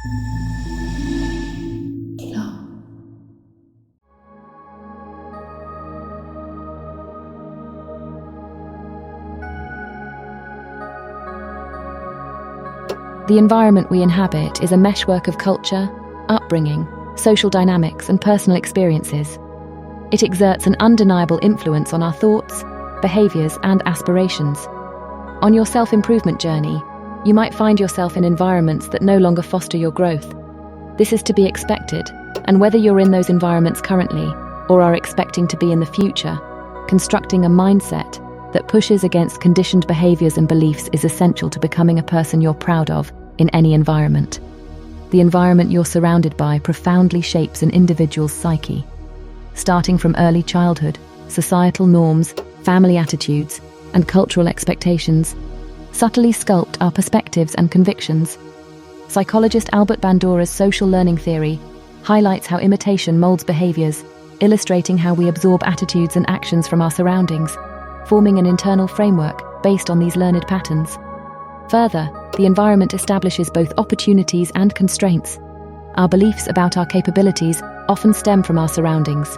The environment we inhabit is a meshwork of culture, upbringing, social dynamics, and personal experiences. It exerts an undeniable influence on our thoughts, behaviors, and aspirations. On your self-improvement journey, you might find yourself in environments that no longer foster your growth. This is to be expected, and whether you're in those environments currently or are expecting to be in the future, constructing a mindset that pushes against conditioned behaviors and beliefs is essential to becoming a person you're proud of in any environment. The environment you're surrounded by profoundly shapes an individual's psyche. Starting from early childhood, societal norms, family attitudes, and cultural expectations subtly sculpt our perspectives and convictions. Psychologist Albert Bandura's social learning theory highlights how imitation molds behaviors, illustrating how we absorb attitudes and actions from our surroundings, forming an internal framework based on these learned patterns. Further, the environment establishes both opportunities and constraints. Our beliefs about our capabilities often stem from our surroundings.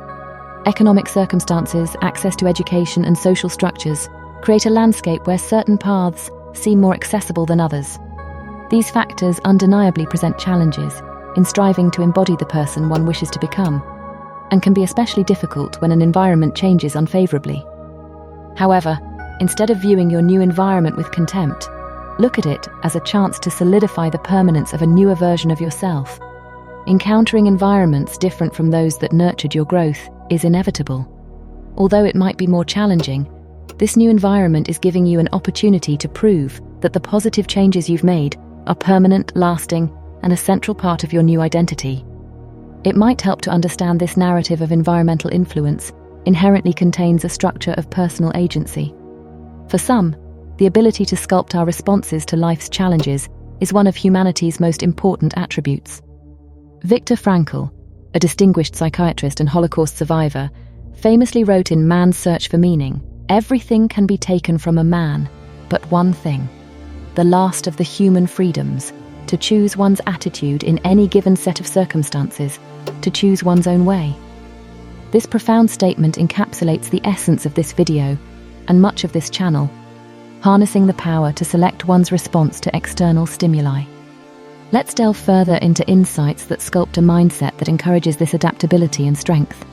Economic circumstances, access to education, and social structures create a landscape where certain paths seem more accessible than others. These factors undeniably present challenges in striving to embody the person one wishes to become, and can be especially difficult when an environment changes unfavorably. However, instead of viewing your new environment with contempt, look at it as a chance to solidify the permanence of a newer version of yourself. Encountering environments different from those that nurtured your growth is inevitable. Although it might be more challenging, this new environment is giving you an opportunity to prove that the positive changes you've made are permanent, lasting, and a central part of your new identity. It might help to understand this narrative of environmental influence inherently contains a structure of personal agency. For some, the ability to sculpt our responses to life's challenges is one of humanity's most important attributes. Viktor Frankl, a distinguished psychiatrist and Holocaust survivor, famously wrote in Man's Search for Meaning, "Everything can be taken from a man, but one thing, the last of the human freedoms, to choose one's attitude in any given set of circumstances, to choose one's own way." This profound statement encapsulates the essence of this video and much of this channel, harnessing the power to select one's response to external stimuli. Let's delve further into insights that sculpt a mindset that encourages this adaptability and strength.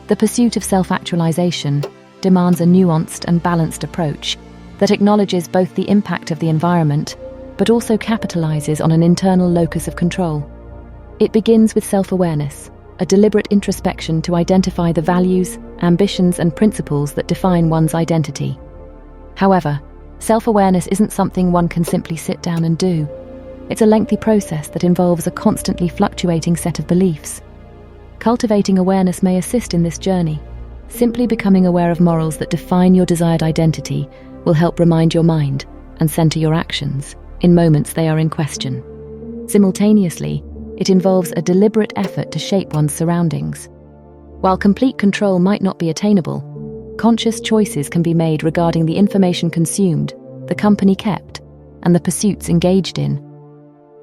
The pursuit of self-actualization demands a nuanced and balanced approach that acknowledges both the impact of the environment, but also capitalizes on an internal locus of control. It begins with self-awareness, a deliberate introspection to identify the values, ambitions, and principles that define one's identity. However, self-awareness isn't something one can simply sit down and do. It's a lengthy process that involves a constantly fluctuating set of beliefs. Cultivating awareness may assist in this journey. Simply becoming aware of morals that define your desired identity will help remind your mind and center your actions in moments they are in question. Simultaneously, it involves a deliberate effort to shape one's surroundings. While complete control might not be attainable, conscious choices can be made regarding the information consumed, the company kept, and the pursuits engaged in.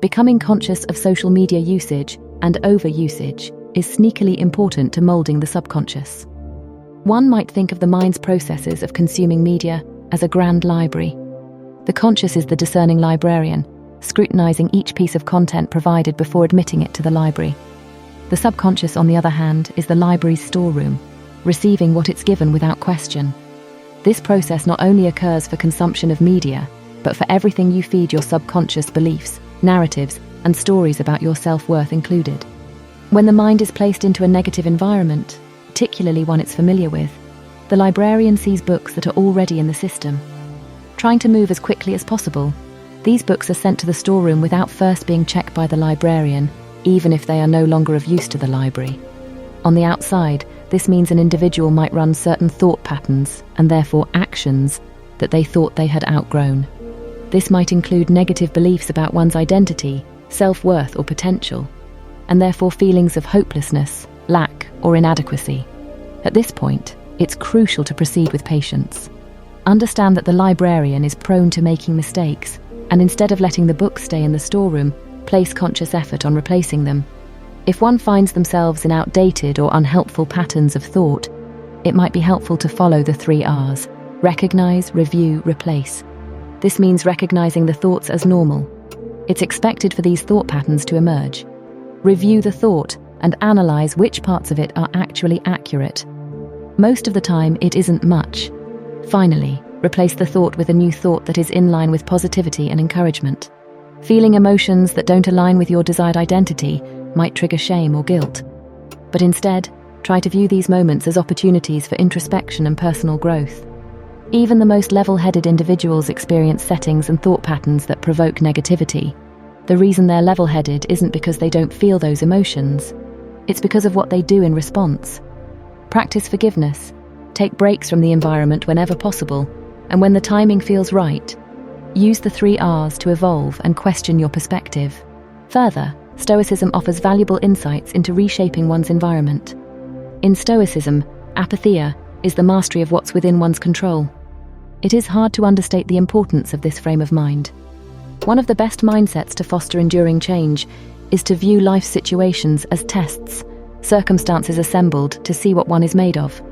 Becoming conscious of social media usage and overusage is sneakily important to molding the subconscious. One might think of the mind's processes of consuming media as a grand library. The conscious is the discerning librarian, scrutinizing each piece of content provided before admitting it to the library. The subconscious, on the other hand, is the library's storeroom, receiving what it's given without question. This process not only occurs for consumption of media, but for everything you feed your subconscious: beliefs, narratives, and stories about your self-worth included. When the mind is placed into a negative environment, particularly one it's familiar with, the librarian sees books that are already in the system. Trying to move as quickly as possible, these books are sent to the storeroom without first being checked by the librarian, even if they are no longer of use to the library. On the outside, this means an individual might run certain thought patterns, and therefore actions, that they thought they had outgrown. This might include negative beliefs about one's identity, self-worth, or potential, and therefore feelings of hopelessness, lack, or inadequacy. At this point, it's crucial to proceed with patience. Understand that the librarian is prone to making mistakes, and instead of letting the book stay in the storeroom, place conscious effort on replacing them. If one finds themselves in outdated or unhelpful patterns of thought, it might be helpful to follow the 3 R's: recognize, review, replace. This means recognizing the thoughts as normal. It's expected for these thought patterns to emerge. Review the thought and analyze which parts of it are actually accurate. Most of the time, it isn't much. Finally, replace the thought with a new thought that is in line with positivity and encouragement. Feeling emotions that don't align with your desired identity might trigger shame or guilt. But instead, try to view these moments as opportunities for introspection and personal growth. Even the most level-headed individuals experience settings and thought patterns that provoke negativity. The reason they're level-headed isn't because they don't feel those emotions. It's because of what they do in response. Practice forgiveness. Take breaks from the environment whenever possible, and when the timing feels right, use the 3 R's to evolve and question your perspective. Further, Stoicism offers valuable insights into reshaping one's environment. In Stoicism, apatheia is the mastery of what's within one's control. It is hard to understate the importance of this frame of mind. One of the best mindsets to foster enduring change is to view life's situations as tests, circumstances assembled to see what one is made of.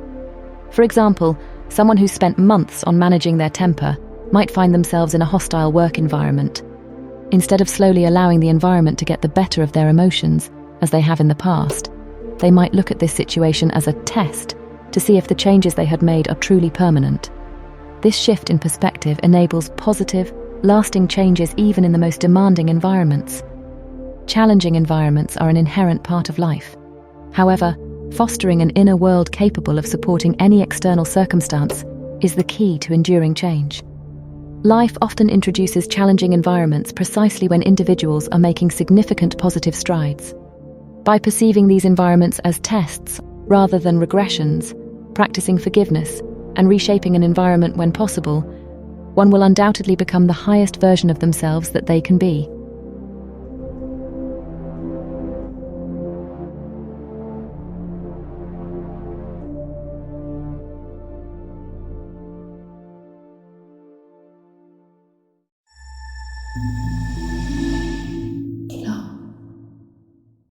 For example, someone who's spent months on managing their temper might find themselves in a hostile work environment. Instead of slowly allowing the environment to get the better of their emotions, as they have in the past, they might look at this situation as a test to see if the changes they had made are truly permanent. This shift in perspective enables positive, lasting changes even in the most demanding environments. Challenging environments are an inherent part of life. However, fostering an inner world capable of supporting any external circumstance is the key to enduring change. Life often introduces challenging environments precisely when individuals are making significant positive strides. By perceiving these environments as tests rather than regressions, practicing forgiveness, and reshaping an environment when possible, one will undoubtedly become the highest version of themselves that they can be.